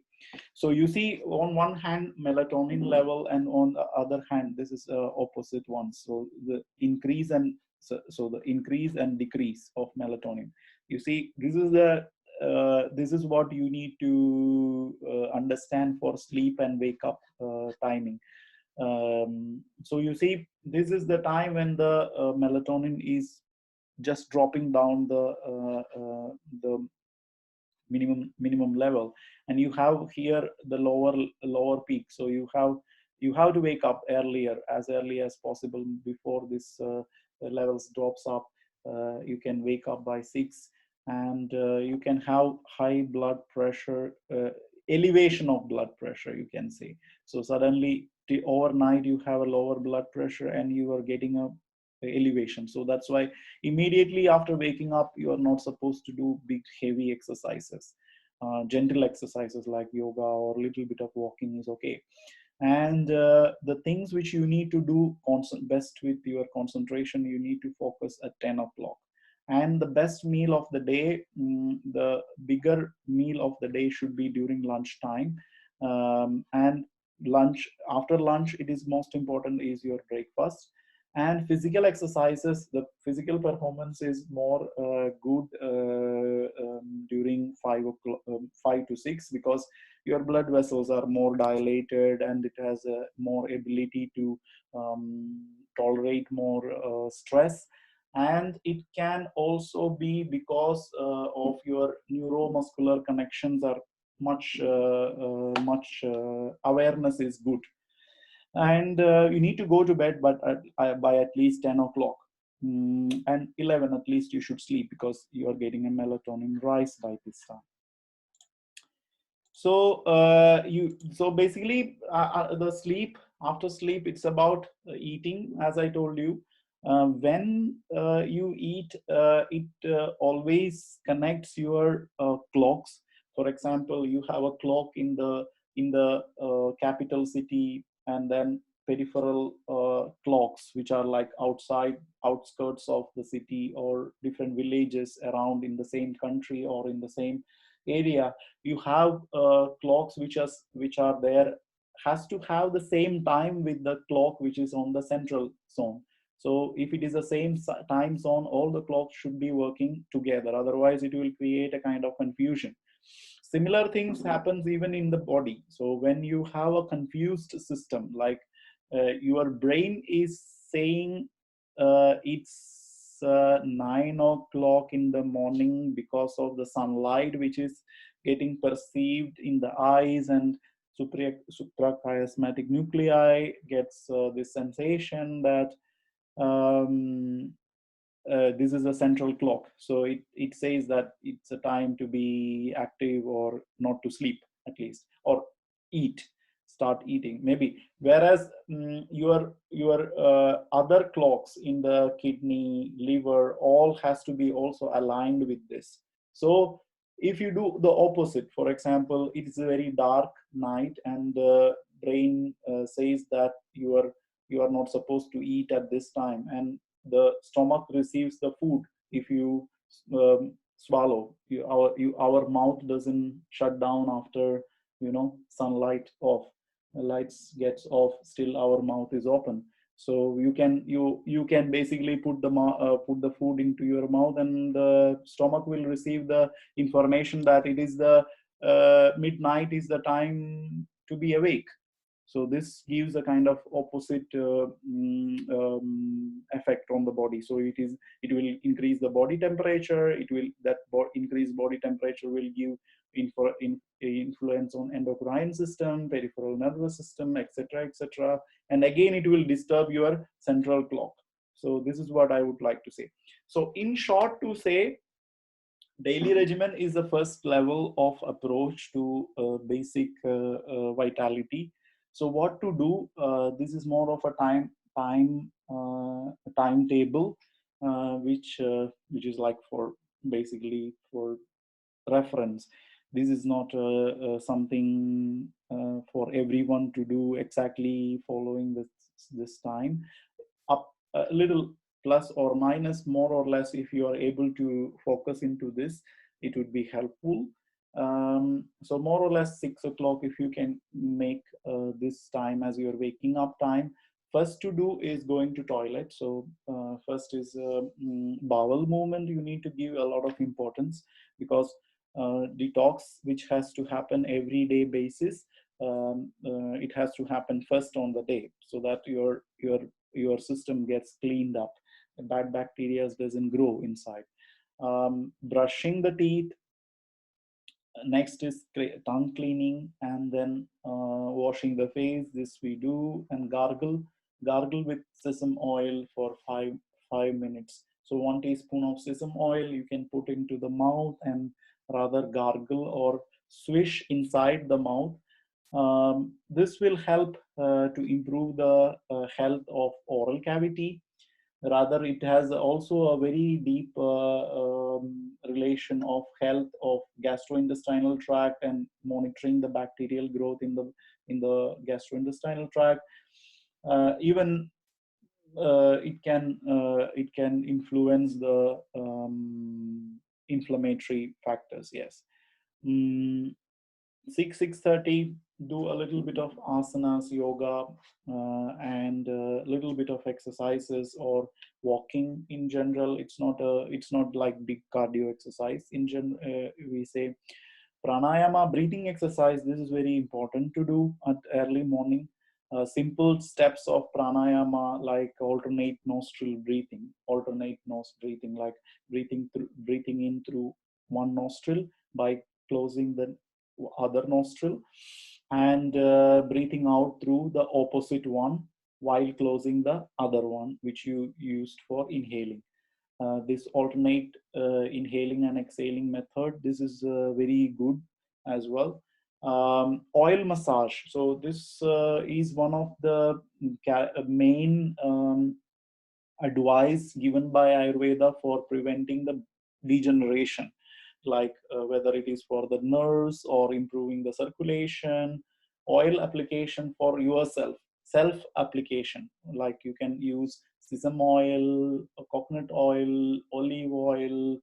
So you see, on one hand, melatonin level, and on the other hand, this is opposite one. So the increase and so the increase and decrease of melatonin. You see, this is what you need to understand for sleep and wake up timing. So you see, this is the time when the melatonin is just dropping down the minimum level, and you have here the lower peak. So you have to wake up as early as possible before this levels drops up. You can wake up by 6, and you can have high blood pressure, elevation of blood pressure, you can say. So suddenly overnight you have a lower blood pressure and you are getting a elevation. So that's why immediately after waking up, you are not supposed to do big heavy exercises. Gentle exercises like yoga or a little bit of walking is okay. And the things which you need to do best with your concentration, you need to focus at 10 o'clock. And the best meal of the day, the bigger meal of the day should be during lunchtime. And lunch, after lunch, it is most important is your breakfast. And physical exercises, the physical performance is more good during 5 to 6, because your blood vessels are more dilated, and it has a more ability to tolerate more stress. And it can also be because of your neuromuscular connections are much awareness is good. And you need to go to bed, but by at least 10 o'clock. And 11 at least you should sleep, because you are getting a melatonin rise by this time. So so basically the sleep, after sleep, it's about eating, as I told you. When you eat, it always connects your clocks. For example, you have a clock in the capital city, and then peripheral clocks which are like outside outskirts of the city or different villages around in the same country or in the same area. You have clocks which are there, has to have the same time with the clock which is on the central zone. So if it is the same time zone, all the clocks should be working together. Otherwise, it will create a kind of confusion. Similar things happens even in the body. So when you have a confused system, like your brain is saying it's 9 o'clock in the morning because of the sunlight which is getting perceived in the eyes, and suprachiasmatic nuclei gets this sensation that this is a central clock. So it says that it's a time to be active or not to sleep, at least, or eat, start eating maybe. Whereas your other clocks in the kidney, liver, all has to be also aligned with this. So if you do the opposite, for example, it is a very dark night and the brain says that you are not supposed to eat at this time, and the stomach receives the food. If you swallow, our mouth doesn't shut down after sunlight off, the lights gets off, still our mouth is open. So you can basically put the food into your mouth, and the stomach will receive the information that it is the midnight is the time to be awake. So this gives a kind of opposite effect on the body. So it will increase the body temperature. It will increased body temperature will give influence on endocrine system, peripheral nervous system, etc., etc. And again, it will disturb your central clock. So this is what I would like to say. So in short, to say, daily regimen is the first level of approach to basic vitality. So what to do? This is more of a timetable, which is like for basically for reference. This is not something for everyone to do exactly following this time. Up a little plus or minus, more or less, if you are able to focus into this, it would be helpful. So more or less 6 o'clock, if you can make this time as your waking up time. First to do is going to toilet. So first is bowel movement. You need to give a lot of importance, because detox, which has to happen every day basis, it has to happen first on the day, so that your system gets cleaned up, bad bacteria doesn't grow inside. Brushing the teeth, next is tongue cleaning, and then washing the face, this we do, and gargle with sesame oil for 5 minutes. So 1 teaspoon of sesame oil you can put into the mouth and rather gargle or swish inside the mouth. This will help to improve the health of oral cavity. Rather, it has also a very deep relation of health of gastrointestinal tract and monitoring the bacterial growth in the gastrointestinal tract. Even it can influence the inflammatory factors. Yes. 6:30, do a little bit of asanas, yoga, and a little bit of exercises or walking in general. It's not like big cardio exercise. We say pranayama, breathing exercise. This is very important to do at early morning. Simple steps of pranayama, like alternate nostril breathing, like breathing in through one nostril by closing the other nostril, and breathing out through the opposite one while closing the other one, which you used for inhaling. This alternate inhaling and exhaling method, this is very good as well. Oil massage. So this is one of the main advice given by Ayurveda for preventing the degeneration, like whether it is for the nerves or improving the circulation. Oil application for yourself, self application, like you can use sesame oil, coconut oil, olive oil,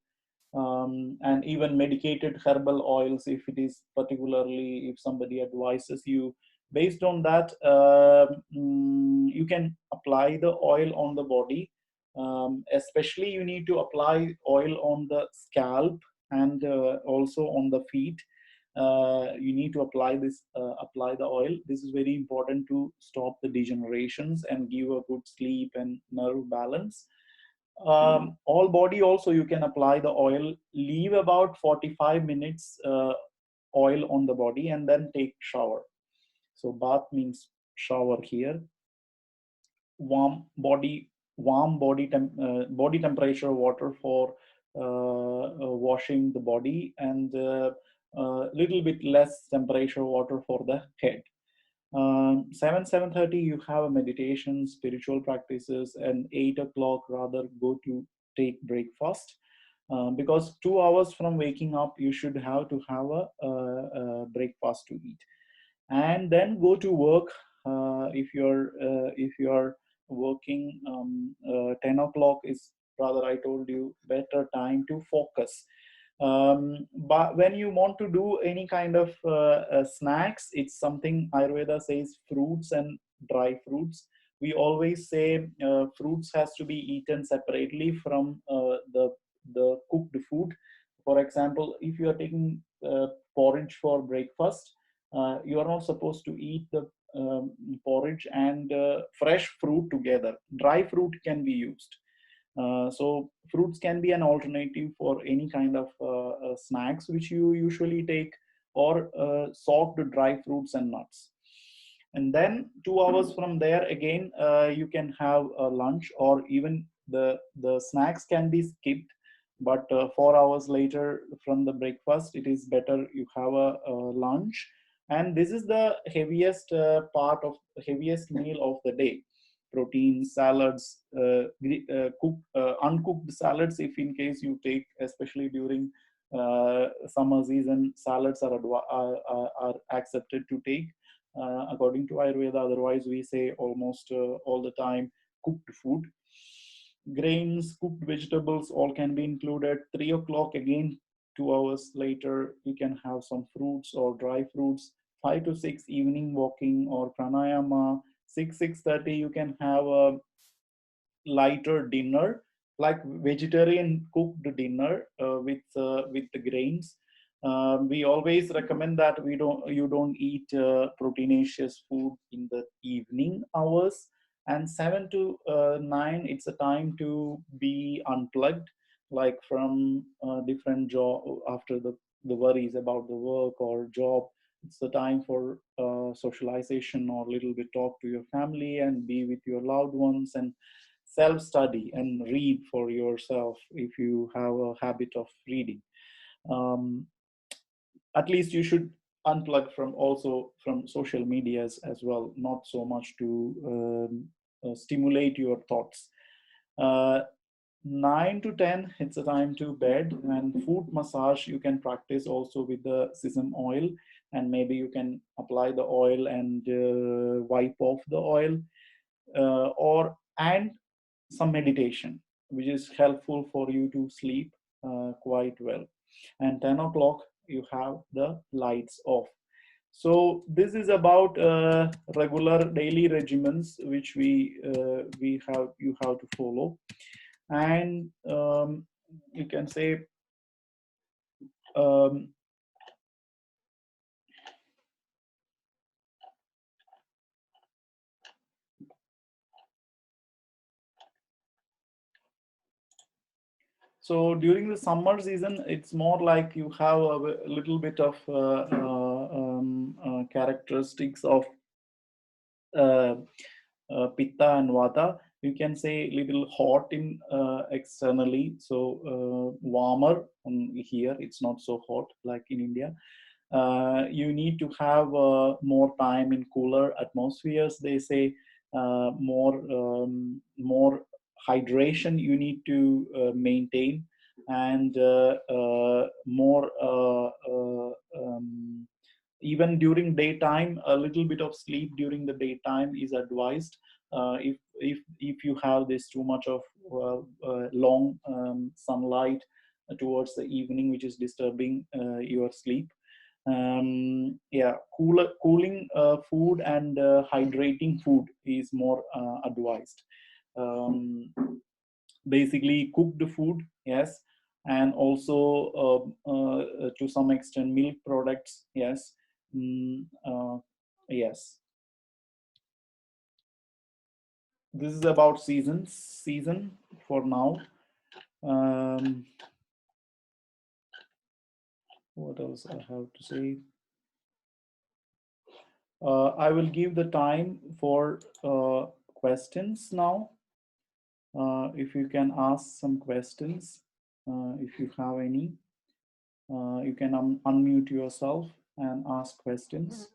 and even medicated herbal oils, if it is particularly, if somebody advises you. Based on that, you can apply the oil on the body. Especially you need to apply oil on the scalp and also on the feet. You need to apply the oil. This is very important to stop the degenerations and give a good sleep and nerve balance. All body also you can apply the oil, leave about 45 minutes oil on the body, and then take shower. So bath means shower here. Body temperature water for washing the body, and little bit less temperature water for the head. 7:30 you have a meditation, spiritual practices, and 8 o'clock rather go to take breakfast. Because 2 hours from waking up you should have to have a breakfast to eat, and then go to work. If you're working, 10 o'clock is rather, I told you, better time to focus. But when you want to do any kind of snacks, it's something Ayurveda says fruits and dry fruits. We always say fruits has to be eaten separately from the cooked food. For example, if you are taking porridge for breakfast, you are not supposed to eat the porridge and fresh fruit together. Dry fruit can be used. So fruits can be an alternative for any kind of snacks which you usually take, or soaked dry fruits and nuts. And then 2 hours from there again, you can have a lunch, or even the snacks can be skipped. But 4 hours later from the breakfast, it is better you have a lunch. And this is the heaviest heaviest meal of the day. Protein salads, uncooked salads, if in case you take, especially during summer season, salads are accepted to take according to Ayurveda. Otherwise we say almost all the time cooked food. Grains, cooked vegetables, all can be included. 3 o'clock again, 2 hours later, you can have some fruits or dry fruits. 5 to 6, evening walking or pranayama. 6:30 you can have a lighter dinner, like vegetarian cooked dinner with the grains. We always recommend that you don't eat proteinaceous food in the evening hours. And 7 to 9, it's a time to be unplugged, like from different job, after the worries about the work or job. It's the time for socialization, or a little bit talk to your family and be with your loved ones, and self-study and read for yourself if you have a habit of reading. Um, at least you should unplug from also from social medias as well, not so much to stimulate your thoughts. uh, 9 to 10, it's a time to bed. And foot massage you can practice also with the sesame oil, and maybe you can apply the oil and wipe off the oil, or and some meditation, which is helpful for you to sleep quite well. And 10 o'clock, you have the lights off. So this is about regular daily regimens which we have you have to follow. And you can say, um, so during the summer season, it's more like you have a little bit of characteristics of uh, pitta and vata. You can say little hot in externally, so warmer here. It's not so hot like in India. You need to have more time in cooler atmospheres. They say more hydration you need to maintain, and more even during daytime, a little bit of sleep during the daytime is advised. If you have this too much of long sunlight towards the evening, which is disturbing your sleep. Yeah, cooling food and hydrating food is more advised. um, Basically cooked food, yes, and also to some extent milk products, yes. Yes, this is about season for now. um, what else I have to say? I will give the time for questions now. If you can ask some questions, if you have any, you can unmute yourself and ask questions.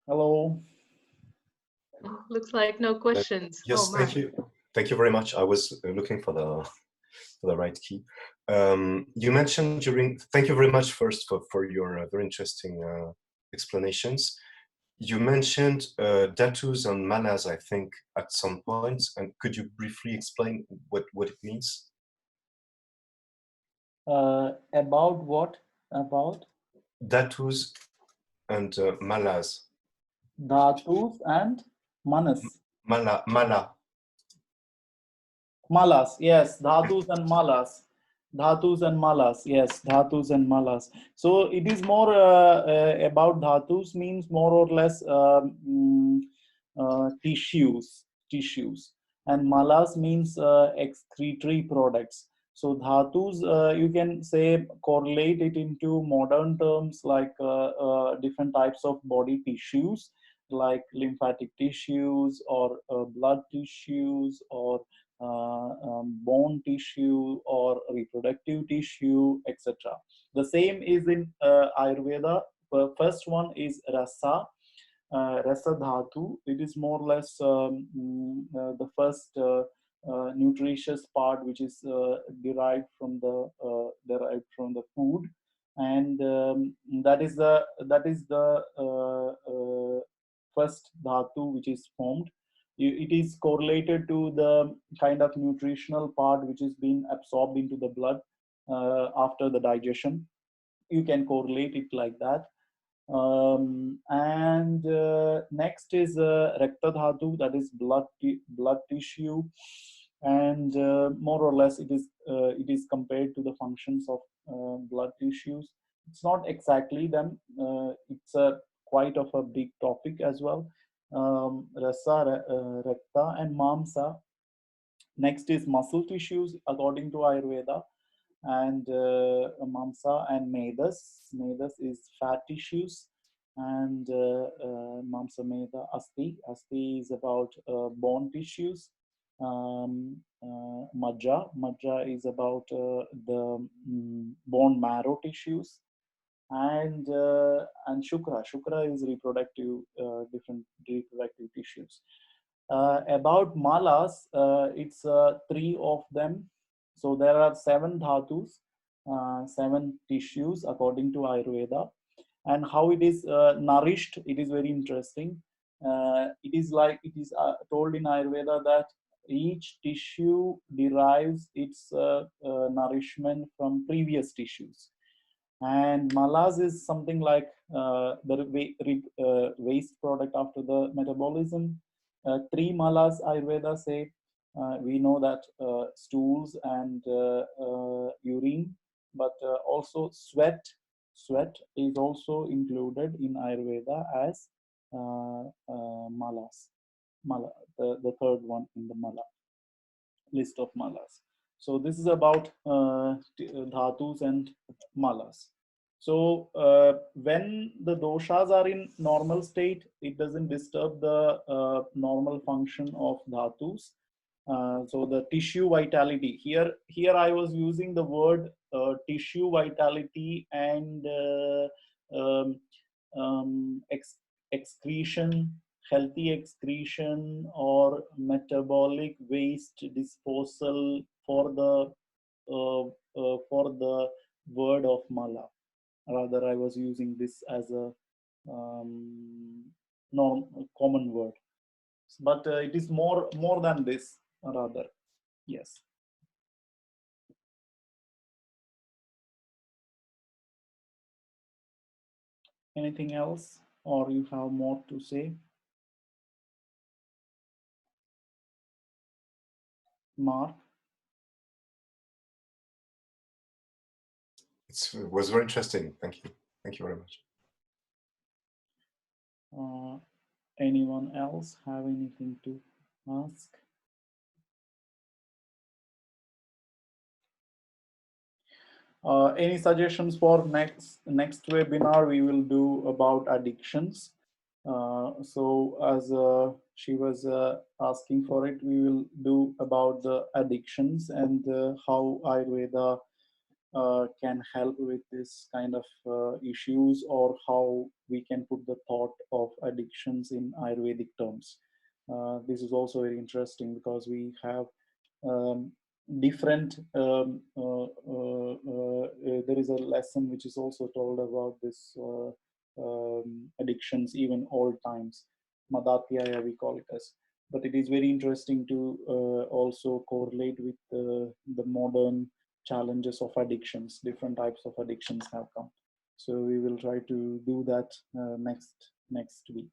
Hello. Looks like no questions. Yes, oh, thank you. Thank you very much. I was looking for the right key. You mentioned thank you very much first for your very interesting explanations. You mentioned datus and malas, I think, at some point. And could you briefly explain what it means? About what? About Datus and malas. dhatus and manas. Mala. Malas, yes, dhatus and malas. Dhatus and malas, yes, dhatus and malas. So it is more about dhatus, means more or less tissues, and malas means excretory products. So dhatus, you can say correlate it into modern terms like different types of body tissues, like lymphatic tissues or blood tissues or bone tissue or reproductive tissue, etc. The same is in Ayurveda. The first one is rasa, rasa dhatu. It is more or less the first nutritious part, which is derived from the food, and that is the first dhatu which is formed. It is correlated to the kind of nutritional part which is being absorbed into the blood after the digestion. You can correlate it like that. And next is rakta dhatu, that is blood tissue, and more or less it is compared to the functions of blood tissues. It's not exactly them. It's a quite of a big topic as well. Rasa, rakta, and mamsa. Next is muscle tissues according to Ayurveda, and mamsa and medas. Medas is fat tissues, and mamsa meda asti. Asti is about bone tissues. Majja is about the bone marrow tissues, and shukra is reproductive, different reproductive tissues. About malas, it's three of them. So there are seven dhatus, seven tissues according to Ayurveda, and how it is nourished. It is very interesting. It is told in Ayurveda that each tissue derives its nourishment from previous tissues, and malas is something like the waste product after the metabolism. Three malas Ayurveda say. We know that stools and urine, but also sweat. Sweat is also included in Ayurveda as malas. mala, the third one in the mala list of malas. So this is about dhatus and malas. So when the doshas are in normal state, it doesn't disturb the normal function of dhatus. So the tissue vitality, here I was using the word tissue vitality and excretion, healthy excretion or metabolic waste disposal for the word of mala. Rather, I was using this as a common word, but it is more than this. Rather, yes. Anything else, or you have more to say, Mark? It was very interesting. Thank you. Thank you very much. Anyone else have anything to ask? Any suggestions for next webinar we will do about addictions? So as she was asking for it, we will do about the addictions and how Ayurveda can help with this kind of issues, or how we can put the thought of addictions in Ayurvedic terms. This is also very interesting because we have different there is a lesson which is also told about this addictions, even old times, Madatyaya we call it as, but it is very interesting to also correlate with the modern challenges of addictions. Different types of addictions have come, so we will try to do that next week.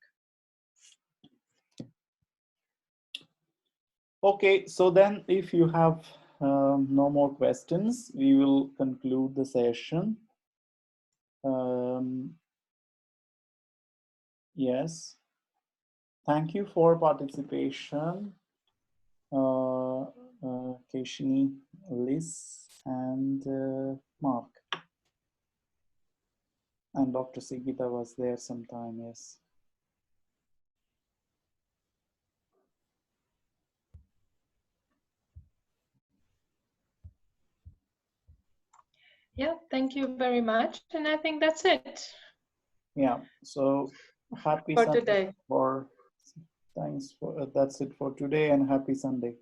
Okay, so then if you have no more questions, we will conclude the session. Yes, thank you for participation, Keshini, Liz, and Mark. And Dr. Sigita was there sometime, yes. Yeah, thank you very much. And I think that's it. Yeah, so happy For Sunday today. Thanks for that's it for today, and happy Sunday.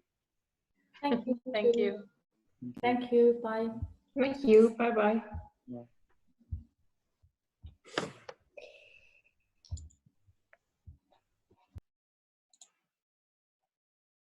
Thank you. Thank you. Thank you. Bye. Thank you. Bye-bye. Yeah.